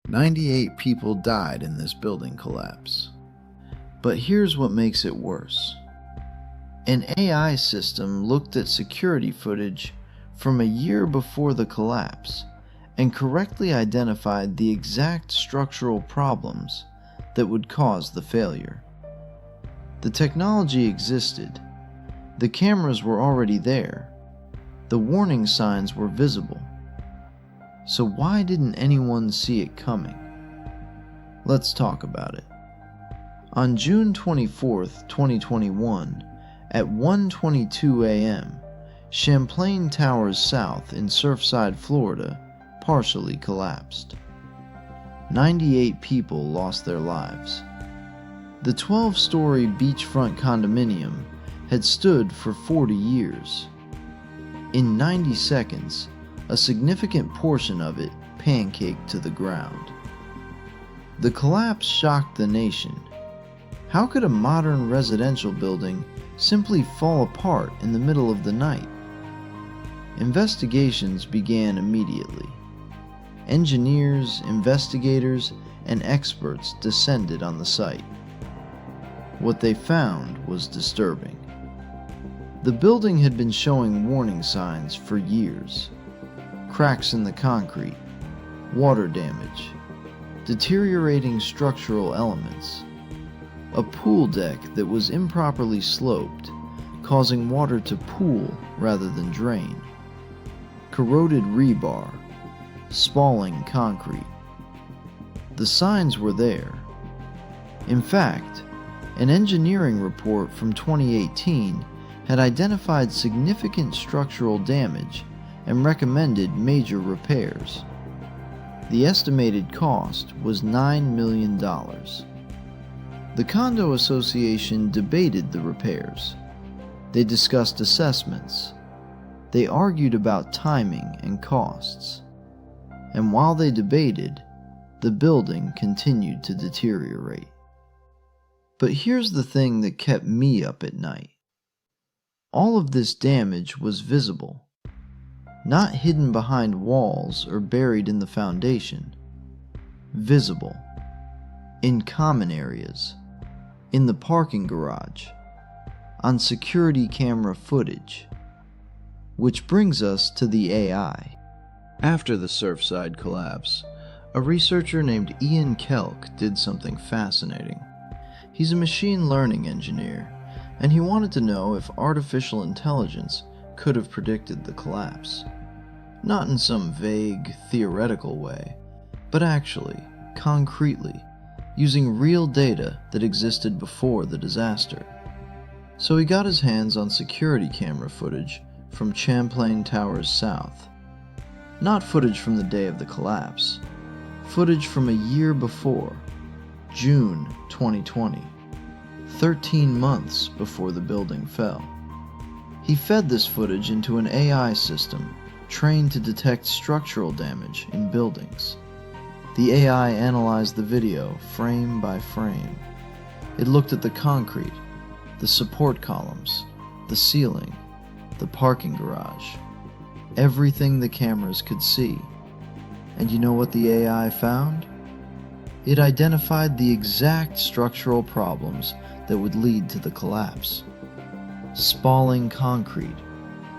98 people died in this building collapse. But here's what makes it worse. An AI system looked at security footage from a year before the collapse and correctly identified the exact structural problems that would cause the failure. The technology existed. The cameras were already there. The warning signs were visible. So why didn't anyone see it coming? Let's talk about it. On June 24th, 2021, at 1:22 a.m., Champlain Towers South in Surfside, Florida, partially collapsed. 98 people lost their lives. The 12-story beachfront condominium had stood for 40 years. In 90 seconds, a significant portion of it pancaked to the ground. The collapse shocked the nation. How could a modern residential building simply fall apart in the middle of the night? Investigations began immediately. Engineers, investigators, and experts descended on the site. What they found was disturbing. The building had been showing warning signs for years. Cracks in the concrete, water damage, deteriorating structural elements, a pool deck that was improperly sloped, causing water to pool rather than drain, corroded rebar, spalling concrete. The signs were there. In fact, an engineering report from 2018 had identified significant structural damage and recommended major repairs. The estimated cost was $9 million. The Condo Association debated the repairs. They discussed assessments. They argued about timing and costs. And while they debated, the building continued to deteriorate. But here's the thing that kept me up at night. All of this damage was visible. Not hidden behind walls or buried in the foundation. Visible. In common areas. In the parking garage. On security camera footage. Which brings us to the AI. After the Surfside collapse, a researcher named Ian Kelk did something fascinating. He's a machine learning engineer, and he wanted to know if artificial intelligence could have predicted the collapse. Not in some vague, theoretical way, but actually, concretely, using real data that existed before the disaster. So he got his hands on security camera footage from Champlain Towers South. Not footage from the day of the collapse, footage from a year before, June 2020, 13 months before the building fell. He fed this footage into an AI system trained to detect structural damage in buildings. The AI analyzed the video frame by frame. It looked at the concrete, the support columns, the ceiling, the parking garage, everything the cameras could see. And you know what the AI found? It identified the exact structural problems that would lead to the collapse. Spalling concrete,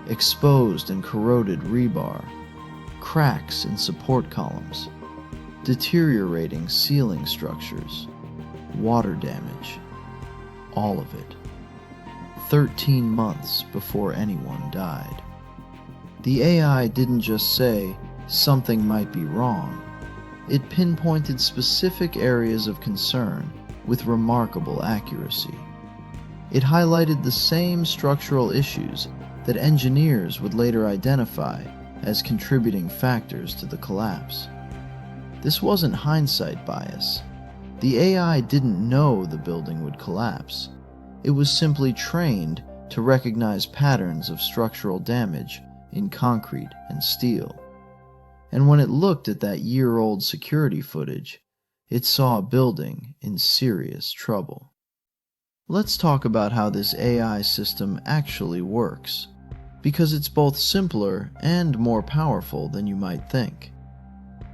exposed and corroded rebar, cracks in support columns, deteriorating ceiling structures, water damage, all of it. 13 months before anyone died. The AI didn't just say something might be wrong. It pinpointed specific areas of concern with remarkable accuracy. It highlighted the same structural issues that engineers would later identify as contributing factors to the collapse. This wasn't hindsight bias. The AI didn't know the building would collapse. It was simply trained to recognize patterns of structural damage in concrete and steel. And when it looked at that year-old security footage, it saw a building in serious trouble. Let's talk about how this AI system actually works, because it's both simpler and more powerful than you might think.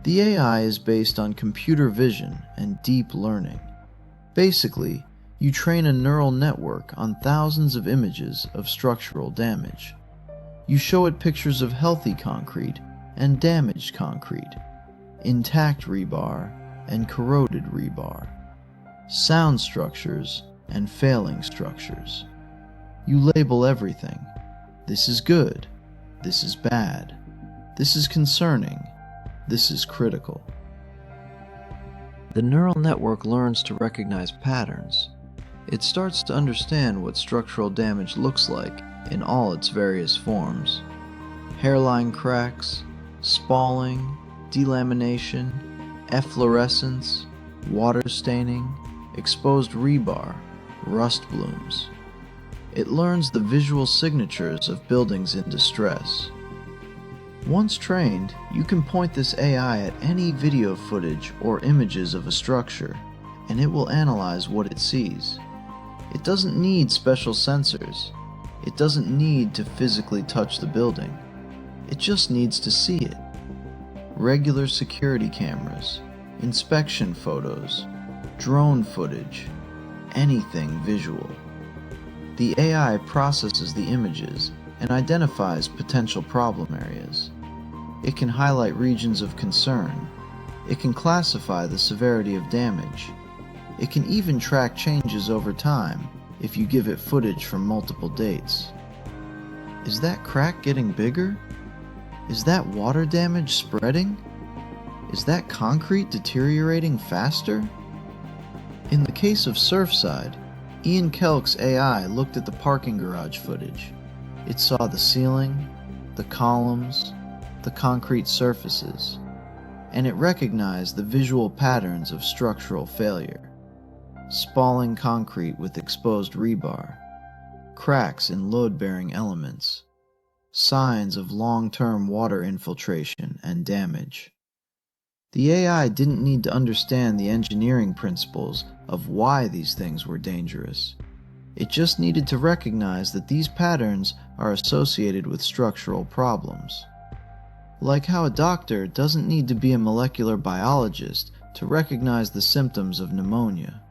The AI is based on computer vision and deep learning. Basically, you train a neural network on thousands of images of structural damage. You show it pictures of healthy concrete and damaged concrete, intact rebar and corroded rebar, sound structures and failing structures. You label everything. This is good. This is bad. This is concerning. This is critical. The neural network learns to recognize patterns. It starts to understand what structural damage looks like in all its various forms. Hairline cracks, spalling, delamination, efflorescence, water staining, exposed rebar, rust blooms. It learns the visual signatures of buildings in distress. Once trained, you can point this AI at any video footage or images of a structure, and it will analyze what it sees. It doesn't need special sensors. It doesn't need to physically touch the building. It just needs to see it. Regular security cameras, inspection photos, drone footage, anything visual. The AI processes the images and identifies potential problem areas. It can highlight regions of concern. It can classify the severity of damage. It can even track changes over time if you give it footage from multiple dates. Is that crack getting bigger? Is that water damage spreading? Is that concrete deteriorating faster? In the case of Surfside, Ian Kelk's AI looked at the parking garage footage. It saw the ceiling, the columns, the concrete surfaces, and it recognized the visual patterns of structural failure. Spalling concrete with exposed rebar, cracks in load-bearing elements, signs of long-term water infiltration and damage. The AI didn't need to understand the engineering principles of why these things were dangerous. It just needed to recognize that these patterns are associated with structural problems. Like how a doctor doesn't need to be a molecular biologist to recognize the symptoms of pneumonia.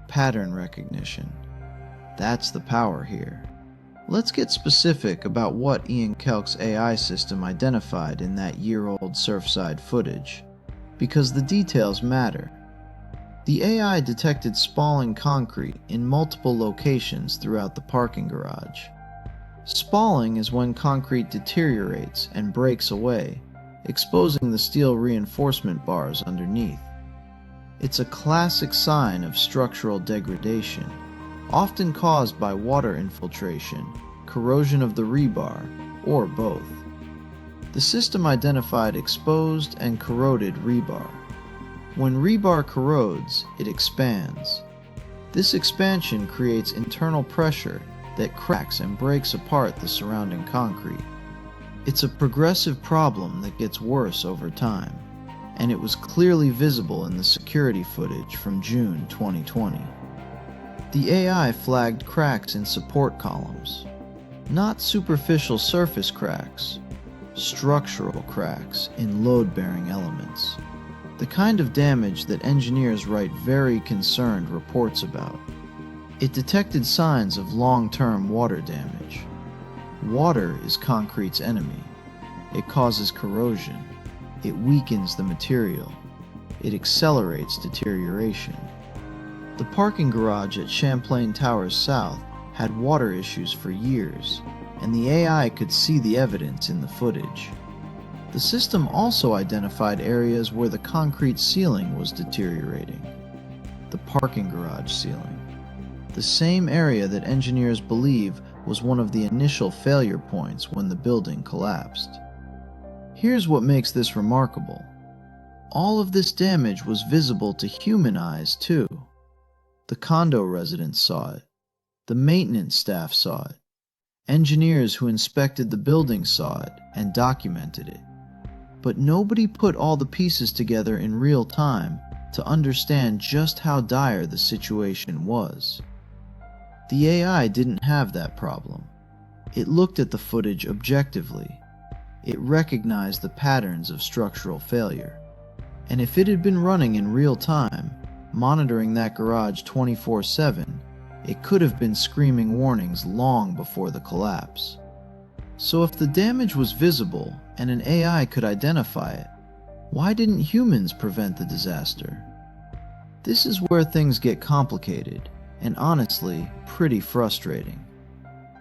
Pattern recognition. That's the power here. Let's get specific about what Ian Kelk's AI system identified in that year-old Surfside footage, because the details matter. The AI detected spalling concrete in multiple locations throughout the parking garage. Spalling is when concrete deteriorates and breaks away, exposing the steel reinforcement bars underneath. It's a classic sign of structural degradation, often caused by water infiltration, corrosion of the rebar, or both. The system identified exposed and corroded rebar. When rebar corrodes, it expands. This expansion creates internal pressure that cracks and breaks apart the surrounding concrete. It's a progressive problem that gets worse over time, and it was clearly visible in the security footage from June 2020. The AI flagged cracks in support columns. Not superficial surface cracks, structural cracks in load-bearing elements. The kind of damage that engineers write very concerned reports about. It detected signs of long-term water damage. Water is concrete's enemy. It causes corrosion. It weakens the material. It accelerates deterioration. The parking garage at Champlain Towers South had water issues for years, and the AI could see the evidence in the footage. The system also identified areas where the concrete ceiling was deteriorating. The parking garage ceiling. The same area that engineers believe was one of the initial failure points when the building collapsed. Here's what makes this remarkable. All of this damage was visible to human eyes too. The condo residents saw it. The maintenance staff saw it. Engineers who inspected the building saw it and documented it. But nobody put all the pieces together in real time to understand just how dire the situation was. The AI didn't have that problem. It looked at the footage objectively. It recognized the patterns of structural failure. And if it had been running in real time, monitoring that garage 24/7, it could have been screaming warnings long before the collapse. So if the damage was visible and an AI could identify it, why didn't humans prevent the disaster? This is where things get complicated and honestly pretty frustrating.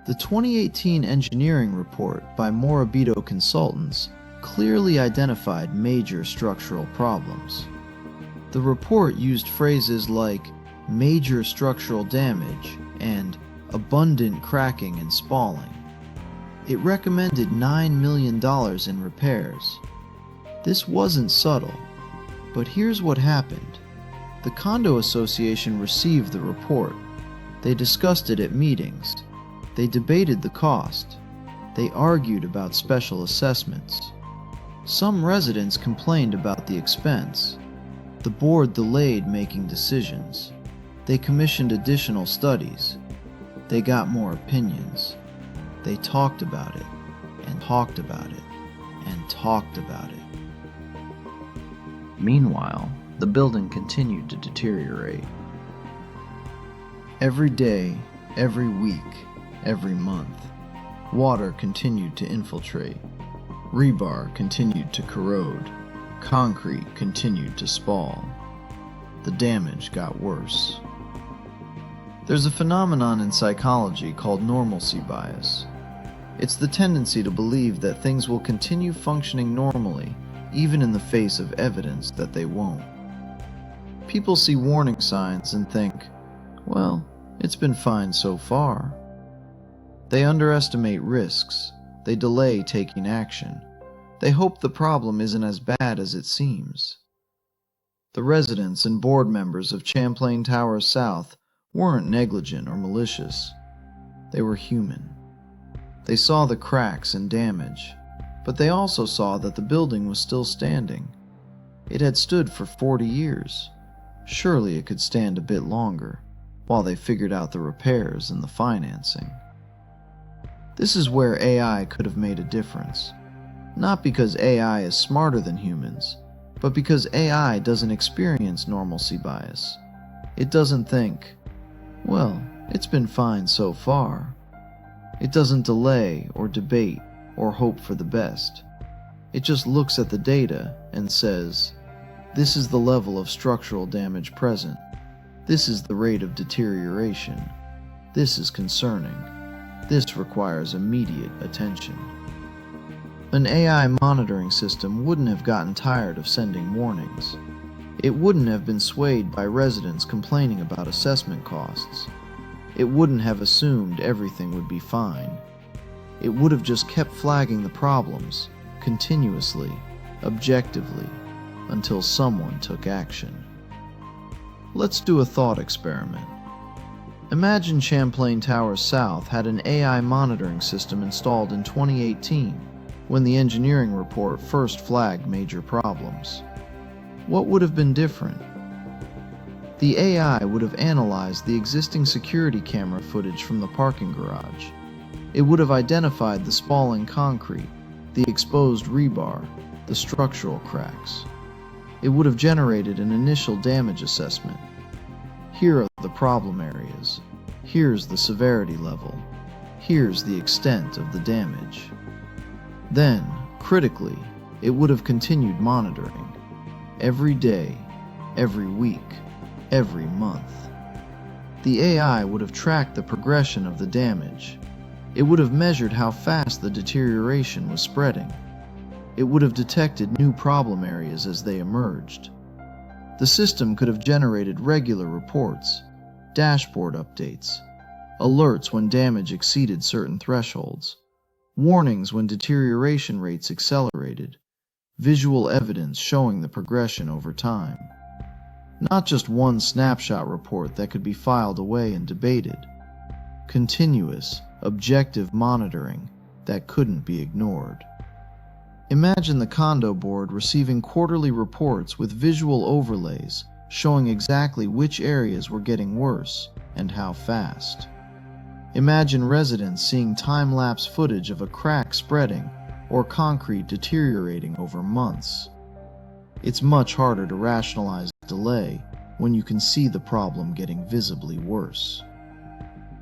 The 2018 engineering report by Morabito Consultants clearly identified major structural problems. The report used phrases like major structural damage and abundant cracking and spalling. It recommended $9 million in repairs. This wasn't subtle, but here's what happened. The condo association received the report. They discussed it at meetings. They debated the cost. They argued about special assessments. Some residents complained about the expense. The board delayed making decisions. They commissioned additional studies. They got more opinions. They talked about it, and talked about it, and talked about it. Meanwhile, the building continued to deteriorate. Every day, every week, every month, water continued to infiltrate. Rebar continued to corrode. Concrete continued to spall. The damage got worse. There's a phenomenon in psychology called normalcy bias. It's the tendency to believe that things will continue functioning normally, even in the face of evidence that they won't. People see warning signs and think, well, it's been fine so far. They underestimate risks. They delay taking action. They hope the problem isn't as bad as it seems. The residents and board members of Champlain Towers South weren't negligent or malicious. They were human. They saw the cracks and damage, but they also saw that the building was still standing. It had stood for 40 years. Surely it could stand a bit longer, while they figured out the repairs and the financing. This is where AI could have made a difference. Not because AI is smarter than humans, but because AI doesn't experience normalcy bias. It doesn't think, well, it's been fine so far. It doesn't delay or debate or hope for the best. It just looks at the data and says, this is the level of structural damage present. This is the rate of deterioration. This is concerning. This requires immediate attention. An AI monitoring system wouldn't have gotten tired of sending warnings. It wouldn't have been swayed by residents complaining about assessment costs. It wouldn't have assumed everything would be fine. It would have just kept flagging the problems, continuously, objectively, until someone took action. Let's do a thought experiment. Imagine Champlain Towers South had an AI monitoring system installed in 2018, when the engineering report first flagged major problems. What would have been different? The AI would have analyzed the existing security camera footage from the parking garage. It would have identified the spalling concrete, the exposed rebar, the structural cracks. It would have generated an initial damage assessment. Here are the problem areas. Here's the severity level. Here's the extent of the damage. Then, critically, it would have continued monitoring. Every day, every week, every month. The AI would have tracked the progression of the damage. It would have measured how fast the deterioration was spreading. It would have detected new problem areas as they emerged. The system could have generated regular reports, dashboard updates, alerts when damage exceeded certain thresholds, warnings when deterioration rates accelerated, visual evidence showing the progression over time. Not just one snapshot report that could be filed away and debated. Continuous, objective monitoring that couldn't be ignored. Imagine the condo board receiving quarterly reports with visual overlays showing exactly which areas were getting worse and how fast. Imagine residents seeing time-lapse footage of a crack spreading or concrete deteriorating over months. It's much harder to rationalize delay when you can see the problem getting visibly worse.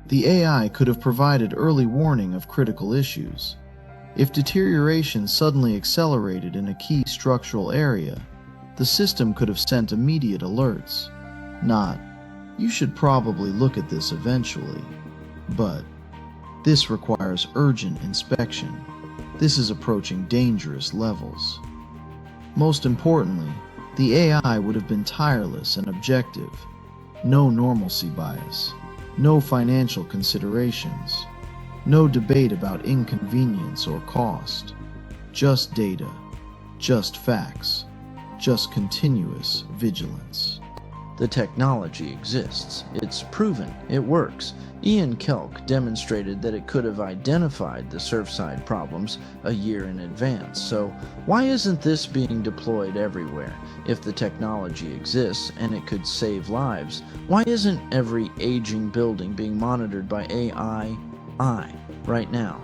The AI could have provided early warning of critical issues. If deterioration suddenly accelerated in a key structural area, the system could have sent immediate alerts. Not, "You should probably look at this eventually," but, "This requires urgent inspection. This is approaching dangerous levels." Most importantly, the AI would have been tireless and objective. No normalcy bias, no financial considerations, no debate about inconvenience or cost. Just data, just facts, just continuous vigilance. The technology exists. It's proven. It works. Ian Kelk demonstrated that it could have identified the Surfside problems a year in advance. So why isn't this being deployed everywhere? If the technology exists and it could save lives, why isn't every aging building being monitored by AI right now?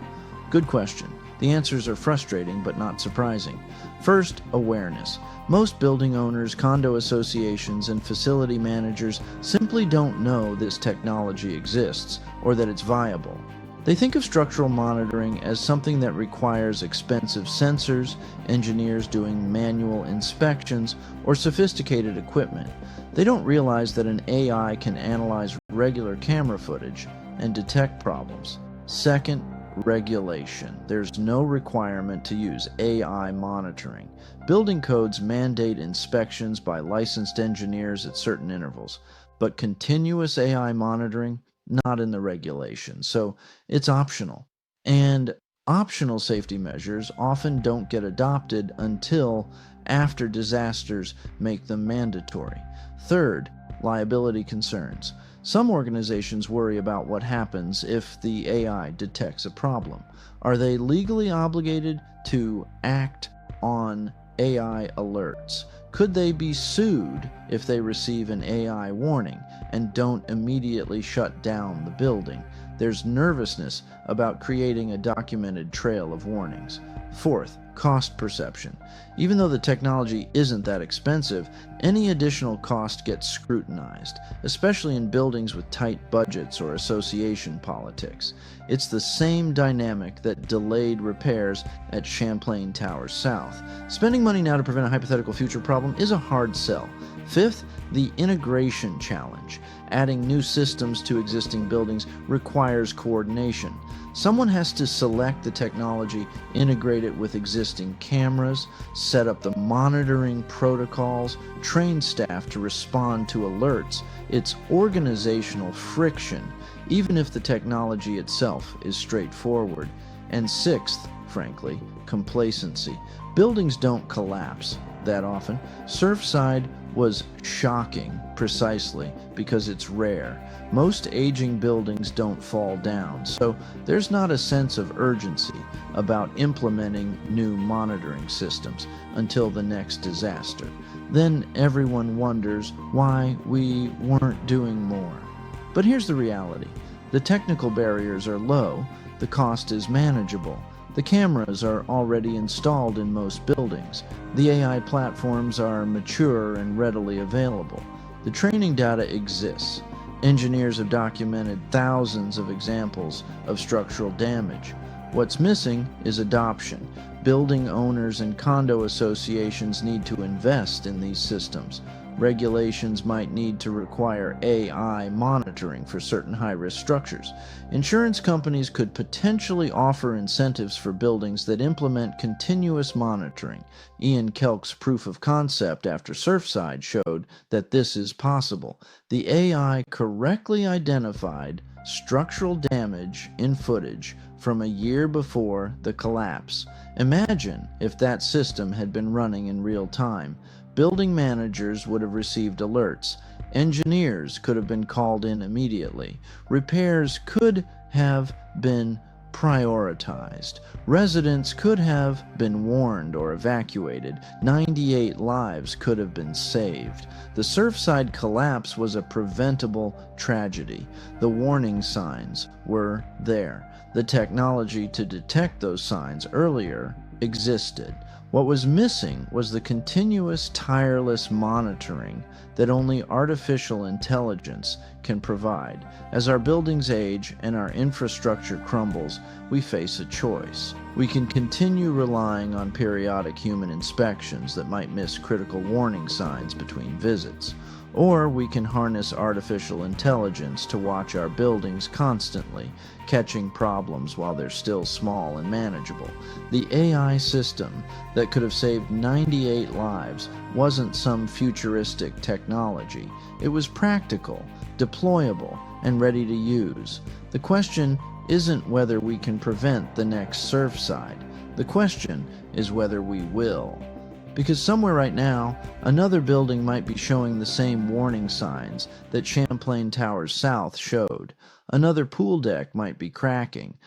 Good question. The answers are frustrating but not surprising. First, awareness. Most building owners, condo associations, and facility managers simply don't know this technology exists or that it's viable. They think of structural monitoring as something that requires expensive sensors, engineers doing manual inspections, or sophisticated equipment. They don't realize that an AI can analyze regular camera footage and detect problems. Second, regulation. There's no requirement to use AI monitoring. Building codes mandate inspections by licensed engineers at certain intervals, but continuous AI monitoring, not in the regulations, so it's optional. And optional safety measures often don't get adopted until after disasters make them mandatory. Third, liability concerns. Some organizations worry about what happens if the AI detects a problem. Are they legally obligated to act on AI alerts? Could they be sued if they receive an AI warning and don't immediately shut down the building? There's nervousness about creating a documented trail of warnings. Fourth, cost perception. Even though the technology isn't that expensive, any additional cost gets scrutinized, especially in buildings with tight budgets or association politics. It's the same dynamic that delayed repairs at Champlain Towers South. Spending money now to prevent a hypothetical future problem is a hard sell. Fifth, the integration challenge. Adding new systems to existing buildings requires coordination. Someone has to select the technology, integrate it with existing cameras, set up the monitoring protocols, train staff to respond to alerts. It's organizational friction, even if the technology itself is straightforward. And sixth, frankly, complacency. Buildings don't collapse that often. Surfside was shocking precisely because it's rare. Most aging buildings don't fall down, so there's not a sense of urgency about implementing new monitoring systems until the next disaster. Then everyone wonders why we weren't doing more. But here's the reality. The technical barriers are low, the cost is manageable. The cameras are already installed in most buildings. The AI platforms are mature and readily available. The training data exists. Engineers have documented thousands of examples of structural damage. What's missing is adoption. Building owners and condo associations need to invest in these systems. Regulations might need to require AI monitoring for certain high-risk structures. Insurance companies could potentially offer incentives for buildings that implement continuous monitoring. Ian Kelk's proof of concept after Surfside showed that this is possible. The AI correctly identified structural damage in footage from a year before the collapse. Imagine if that system had been running in real time. Building managers would have received alerts. Engineers could have been called in immediately. Repairs could have been prioritized. Residents could have been warned or evacuated. 98 lives could have been saved. The Surfside collapse was a preventable tragedy. The warning signs were there. The technology to detect those signs earlier existed. What was missing was the continuous, tireless monitoring that only artificial intelligence can provide. As our buildings age and our infrastructure crumbles, we face a choice. We can continue relying on periodic human inspections that might miss critical warning signs between visits, or we can harness artificial intelligence to watch our buildings constantly, catching problems while they're still small and manageable. The AI system that could have saved 98 lives wasn't some futuristic technology. It was practical, deployable, and ready to use. The question isn't whether we can prevent the next Surfside. The question is whether we will. Because somewhere right now, another building might be showing the same warning signs that Champlain Towers South showed. Another pool deck might be cracking.